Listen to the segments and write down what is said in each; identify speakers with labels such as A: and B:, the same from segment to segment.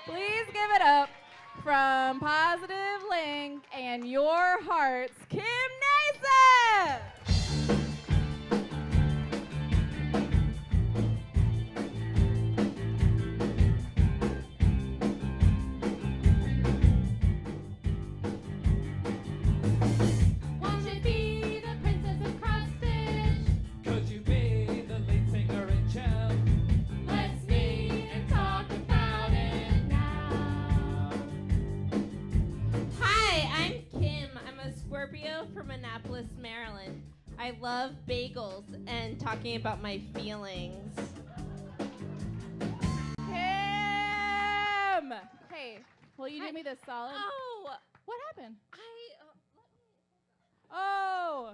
A: Please give it up from Positive Link and Your Hearts, Kim NAESETH!
B: From Annapolis, Maryland. I love bagels and talking about my feelings.
A: Kim! Hey, will you do me this solid?
B: Oh,
A: What happened?
B: Oh.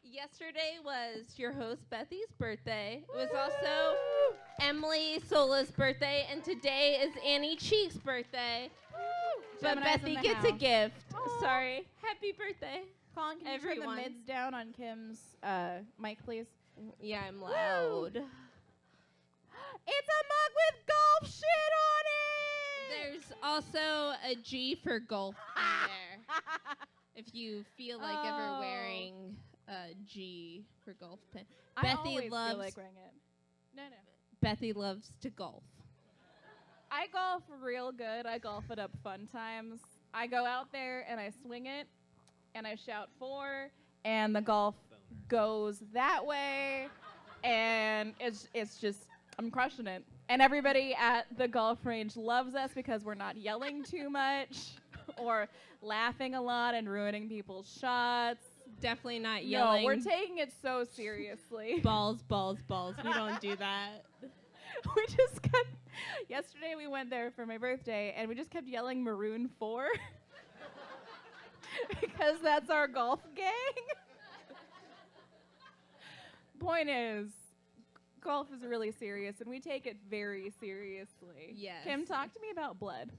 B: Yesterday was your host Bethy's birthday. It was also Emily Sola's birthday, and today is Annie Cheek's birthday. But Bethy gets a gift.
A: Aww.
B: Sorry. Happy birthday.
A: Colin, can you turn the mids down on Kim's mic, please?
B: Yeah, I'm loud.
A: It's a mug with golf shit on it!
B: There's also a G for golf in there. If you feel like ever wearing a G for golf pin.
A: I always feel like wearing it. No.
B: Bethy loves to golf.
A: I golf real good. I golf it up fun times. I go out there and I swing it and I shout 4 and the golf goes that way and it's just I'm crushing it. And everybody at the golf range loves us because we're not yelling too much or laughing a lot and ruining people's shots.
B: Definitely not yelling.
A: No, we're taking it so seriously.
B: Balls, balls, balls. We don't do that.
A: We just kept, yesterday we went there for my birthday and we just kept yelling Maroon 4 because that's our golf gang. Point is, golf is really serious and we take it very seriously.
B: Yes.
A: Kim, talk to me about blood.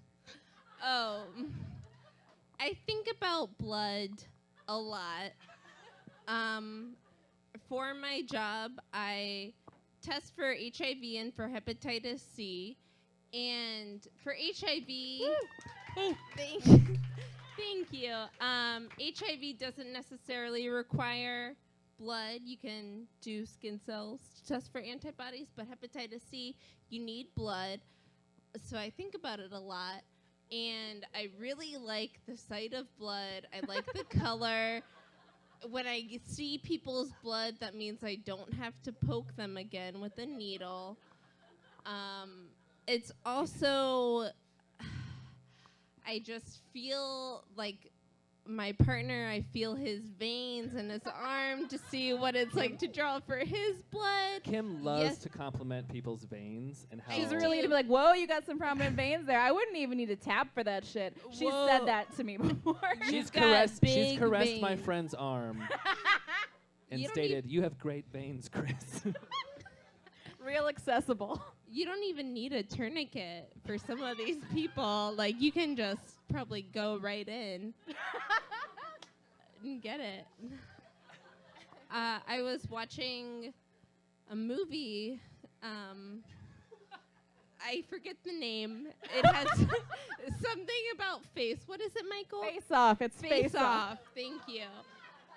B: Oh, I think about blood a lot. For my job, I test for HIV and for hepatitis C. And for HIV, thank you. HIV doesn't necessarily require blood. You can do skin cells to test for antibodies, but hepatitis C, you need blood. So I think about it a lot. And I really like the sight of blood. I like the color. When I see people's blood, that means I don't have to poke them again with a needle. It's also, I just feel like my partner, I feel his veins in his arm to see what it's like to draw for his blood.
C: Kim loves to compliment people's veins and how
A: She's really gonna be like, whoa, you got some prominent veins there. I wouldn't even need to tap for that shit. She said that to me before.
C: She's caressed my friend's arm and stated, you have great veins, Chris.
A: Real accessible.
B: You don't even need a tourniquet for some of these people. Like, you can just probably go right in and get it. I was watching a movie. I forget the name. It has something about face. What is it, Michael?
A: Face Off. It's Face Off.
B: Thank you.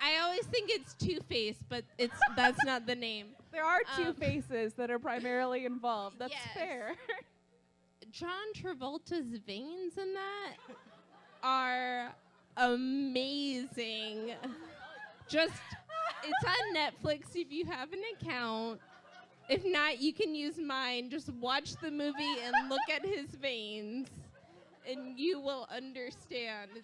B: I always think it's Two-Face, but that's not the name.
A: There are two faces that are primarily involved. That's fair.
B: John Travolta's veins in that are amazing. Just, it's on Netflix if you have an account. If not, you can use mine. Just watch the movie and look at his veins, and you will understand.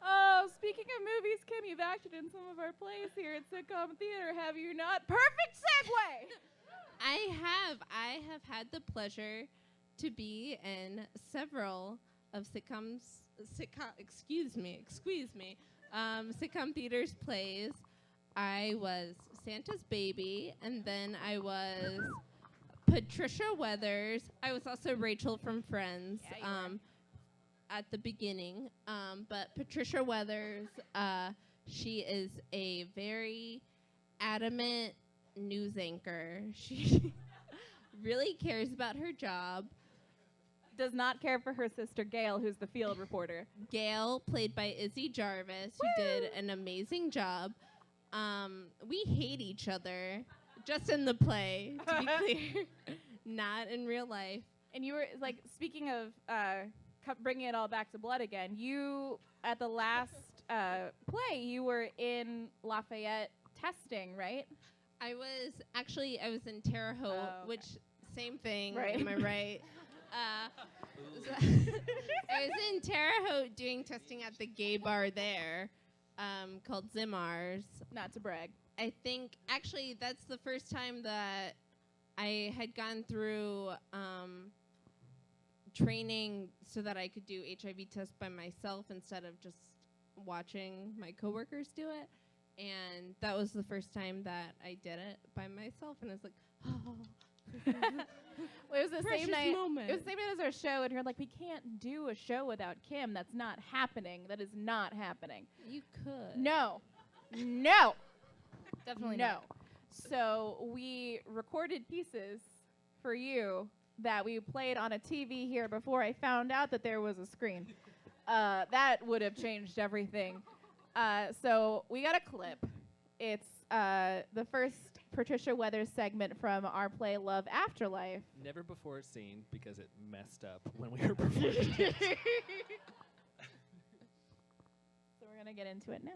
A: Oh, speaking of movies, Kim, you've acted in some of our plays here at Sitcom Theater, have you not? Perfect segue!
B: I have had the pleasure to be in several of Sitcom Theater's plays. I was Santa's baby, and then I was Patricia Weathers. I was also Rachel from Friends. At the beginning, but Patricia Weathers, she is a very adamant news anchor. She really cares about her job.
A: Does not care for her sister Gail, who's the field reporter.
B: Gail, played by Izzy Jarvis, who did an amazing job. We hate each other, just in the play, to be clear, not in real life.
A: And you were, like, speaking of bringing it all back to blood again, you, at the last play, you were in Lafayette testing, right?
B: I was in Terre Haute,
A: okay.
B: which, same thing,
A: right.
B: am I right? I was in Terre Haute doing testing at the gay bar there, called Zimars.
A: Not to brag.
B: I think, actually, that's the first time that I had gone through training so that I could do HIV tests by myself instead of just watching my coworkers do it. And that was the first time that I did it by myself, and I was like, oh.
A: It was the same night.
B: Moment.
A: It was the same night as our show, and you're like, we can't do a show without Kim. That's not happening. That is not happening.
B: You could.
A: No. Definitely no. So we recorded pieces for you that we played on a TV here before I found out that there was a screen. That would have changed everything. So we got a clip. It's the first Patricia Weathers segment from our play Love Afterlife.
C: Never before seen because it messed up when we were performing it.
A: So we're going to get into it now.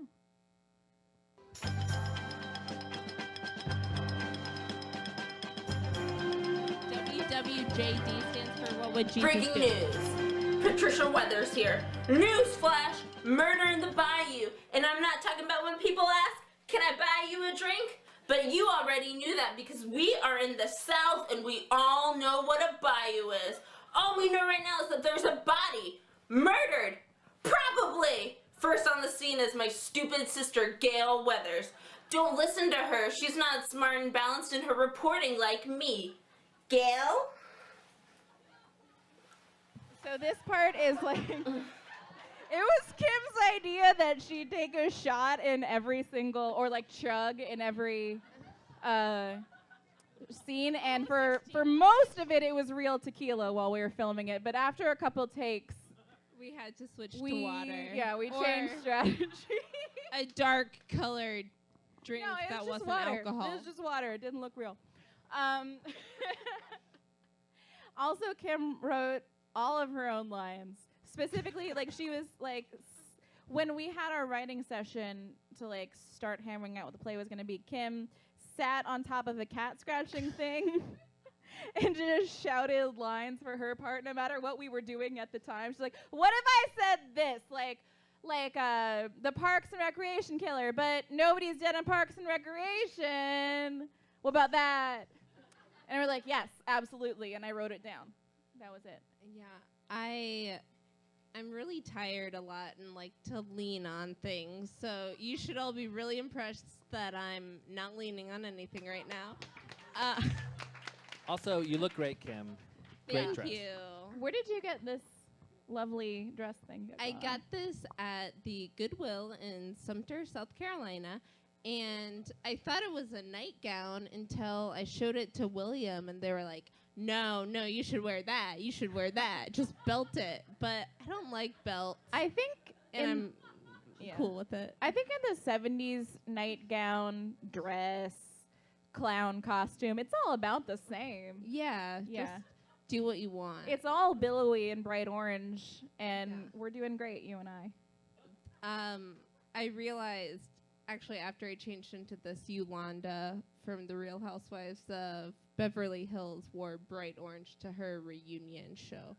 B: WWJD stands for what would Jesus
D: Breaking
B: do?
D: news. Patricia Weathers here. Newsflash, murder in the bayou. And I'm not talking about when people ask, can I buy you a drink? But you already knew that because we are in the South and we all know what a bayou is. All we know right now is that there's a body murdered. Probably. First on the scene is my stupid sister, Gail Weathers. Don't listen to her. She's not smart and balanced in her reporting like me. Gail?
A: So this part is like, it was Kim's idea that she take a shot in every single, or like chug in every scene. And for most of it, it was real tequila while we were filming it. But after a couple takes,
B: We had to switch to water.
A: Yeah, we
B: Or
A: changed strategy.
B: a dark colored drink
A: No, it
B: that
A: was just
B: wasn't
A: water.
B: alcohol.
A: It was just water. It didn't look real. Also, Kim wrote all of her own lines. Specifically, like she was like, when we had our writing session to like start hammering out what the play was going to be, Kim sat on top of a cat scratching thing and just shouted lines for her part, no matter what we were doing at the time. She's like, "What if I said this? Like the Parks and Recreation killer, but nobody's dead in Parks and Recreation. What about that?" And we're like, "Yes, absolutely." And I wrote it down. That was it.
B: Yeah, I'm really tired a lot and like to lean on things. So you should all be really impressed that I'm not leaning on anything right now.
C: Also, you look great, Kim. Great
B: Thank
C: dress.
B: you.
A: Where did you get this lovely dress thing?
B: I got this at the Goodwill in Sumter, South Carolina, and I thought it was a nightgown until I showed it to William, and they were like, no, you should wear that. You should wear that. Just belt it. But I don't like belts.
A: I think
B: And I'm cool with it.
A: I think in the 70s, nightgown, dress, clown costume, it's all about the same.
B: Yeah.
A: Yeah.
B: Just do what you want.
A: It's all billowy and bright orange, and we're doing great, you and I.
B: I realized, actually, after I changed into this, Yolanda from The Real Housewives of Beverly Hills wore bright orange to her reunion show.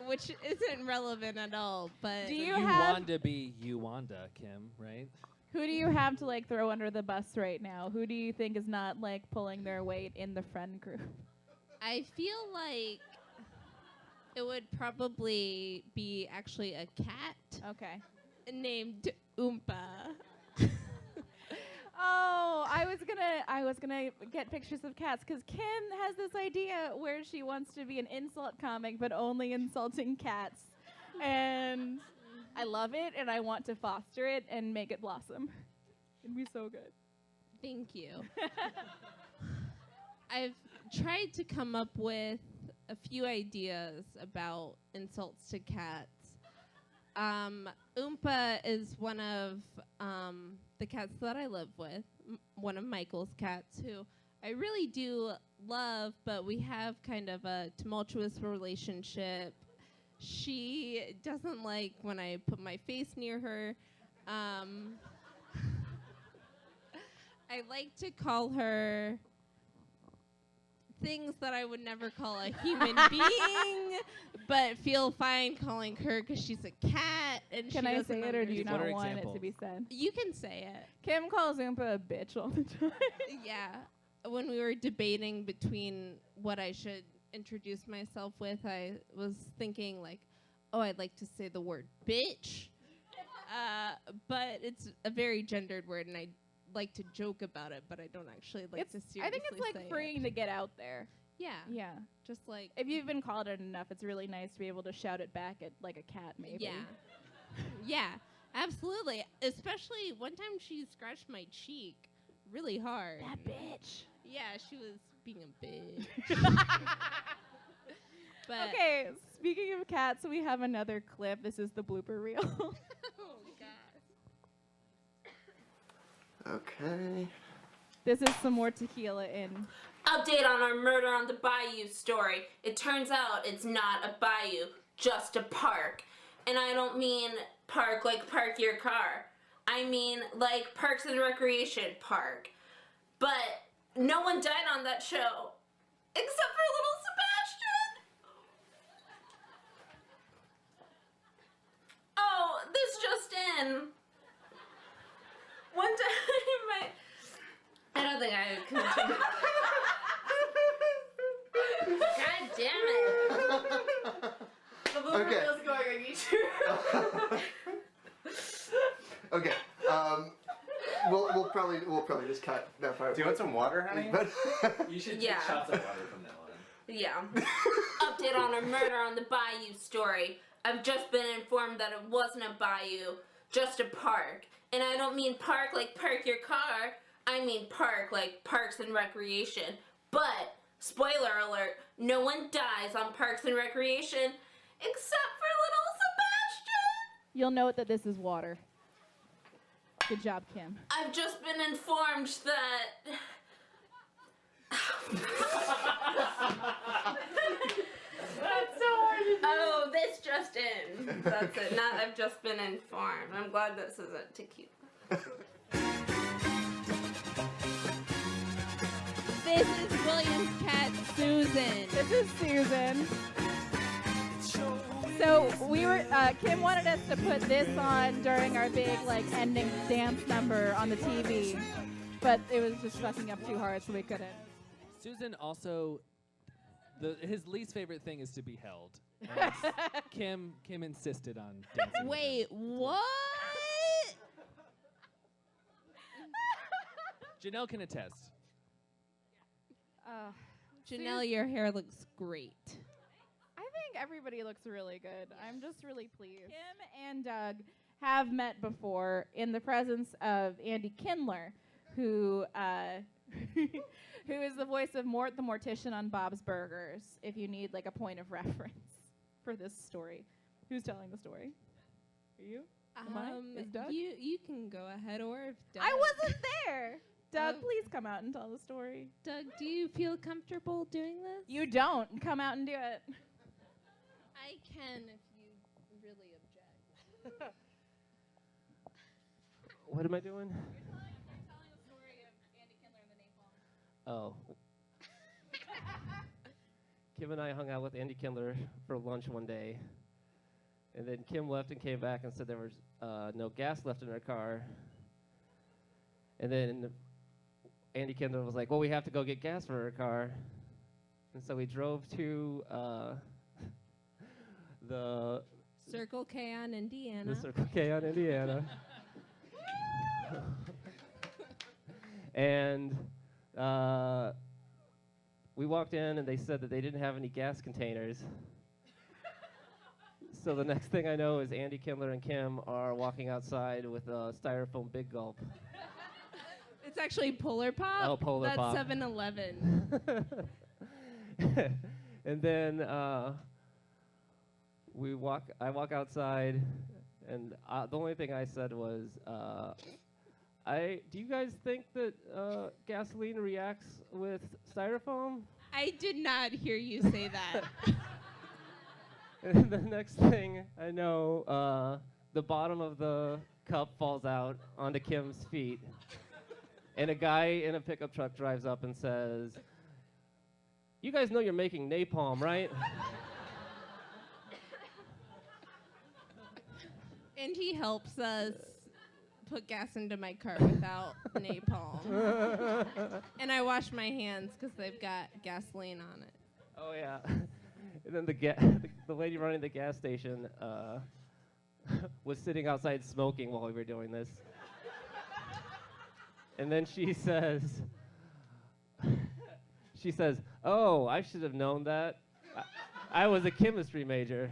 B: Which isn't relevant at all, but...
A: Do
C: So
A: you
C: you
A: have-
C: want to be Wanda, Kim, right?
A: Who do you have to like throw under the bus right now? Who do you think is not like pulling their weight in the friend group?
B: I feel like it would probably be actually a cat
A: Okay.
B: named Oompa.
A: Oh, I was gonna get pictures of cats because Kim has this idea where she wants to be an insult comic, but only insulting cats, and I love it, and I want to foster it and make it blossom. It'd be so good.
B: Thank you. I've tried to come up with a few ideas about insults to cats. Oompa is one of the cats that I live with, one of Michael's cats, who I really do love, but we have kind of a tumultuous relationship. She doesn't like when I put my face near her. I like to call her things that I would never call a human being, but feel fine calling her because she's a cat. And
A: Can I say it, or do you not want it to be said?
B: You can say it.
A: Kim calls Oompa a bitch all the time.
B: Yeah. When we were debating between what I should introduce myself with, I was thinking like, oh, I'd like to say the word bitch. But it's a very gendered word, and I like to joke about it, but I don't actually like to seriously say it.
A: I think it's like freeing to get out there.
B: Yeah.
A: Yeah.
B: Just like...
A: If you've been called it enough, it's really nice to be able to shout it back at like a cat, maybe.
B: Yeah. Yeah, absolutely. Especially one time she scratched my cheek really hard.
A: That bitch.
B: Yeah, she was being a bitch. But
A: okay, speaking of cats, we have another clip. This is the blooper reel.
B: Oh, God.
E: Okay.
A: This is some more tequila in.
D: Update on our murder on the bayou story. It turns out it's not a bayou, just a park. And I don't mean park like park your car. I mean like Parks and Recreation Park. But no one died on that show, except for little Sebastian. Oh, this just in. One time I don't think I can continue. God damn it. The blooper
E: Okay.
D: reel's going on YouTube.
E: Okay. We'll probably just cut that part.
F: Do you want some water, honey?
E: But
C: You should
D: Yeah.
C: take shots of water from now on.
D: Yeah. Update on our murder on the bayou story. I've just been informed that it wasn't a bayou, just a park. And I don't mean park like park your car. I mean park like Parks and Recreation. But, spoiler alert, no one dies on Parks and Recreation except for little Sebastian.
A: You'll note that this is water. Good job, Kim.
D: I've just been informed that... That's so hard to do. Oh, this just in. That's it. Not I've just been informed. I'm glad this isn't tequila.
B: This is William's cat, Susan.
A: This is Susan. So we were, Kim wanted us to put this on during our big like ending dance number on the TV, but it was just fucking up too hard, so we couldn't.
C: Susan also, his least favorite thing is to be held. And Kim insisted on dancing.
B: Wait, what?
C: Janelle can attest.
B: Janelle, your hair looks great.
A: I think everybody looks really good. I'm just really pleased. Kim and Doug have met before in the presence of Andy Kindler, who who is the voice of Mort the Mortician on Bob's Burgers, if you need like a point of reference for this story. Who's telling the story? Are you? Am I? Is Doug?
B: You can go ahead, or if Doug.
A: I wasn't there. Doug, please come out and tell the story.
B: Doug, do you feel comfortable doing this?
A: You don't. Come out and do it.
B: I can if you really object.
G: What am I doing?
A: You're telling the story of Andy Kindler and the napalm.
G: Oh. Kim and I hung out with Andy Kindler for lunch one day. And then Kim left and came back and said there was no gas left in her car. And then Andy Kindler was like, well, we have to go get gas for her car. And so we drove to the
B: Circle K on Indiana.
G: Circle K on Indiana. And we walked in and they said that they didn't have any gas containers. So the next thing I know is Andy Kindler and Kim are walking outside with a styrofoam big gulp.
B: It's actually Polar Pop.
G: Oh, Polar
B: That's
G: Pop.
B: 7-Eleven.
G: And then I walk outside, and the only thing I said was, do you guys think that gasoline reacts with styrofoam?
B: I did not hear you say that.
G: And the next thing I know, the bottom of the cup falls out onto Kim's feet. And a guy in a pickup truck drives up and says, "You guys know you're making napalm, right?"
B: And he helps us put gas into my car without napalm. And I wash my hands because they've got gasoline on it.
G: Oh, yeah. And then the lady running the gas station was sitting outside smoking while we were doing this. And then she says, "Oh, I should have known that. I was a chemistry major."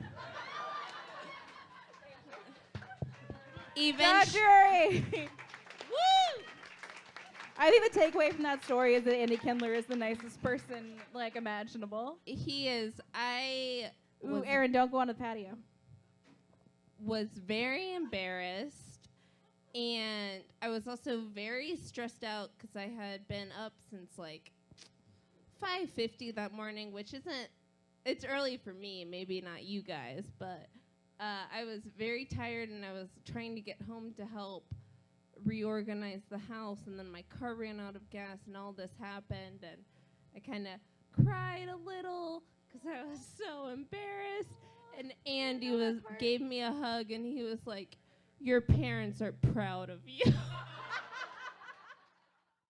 B: Even
A: Jury.
B: Woo!
A: I think the takeaway from that story is that Andy Kindler is the nicest person like imaginable.
B: He is. I
A: Ooh, Aaron, don't go on the patio.
B: was very embarrassed, and I was also very stressed out because I had been up since like 5:50 that morning, which it's early for me, maybe not you guys, but I was very tired, and I was trying to get home to help reorganize the house, and then my car ran out of gas, and all this happened, and I kind of cried a little because I was so embarrassed. And Andy gave me a hug, and he was like, "Your parents are proud of you."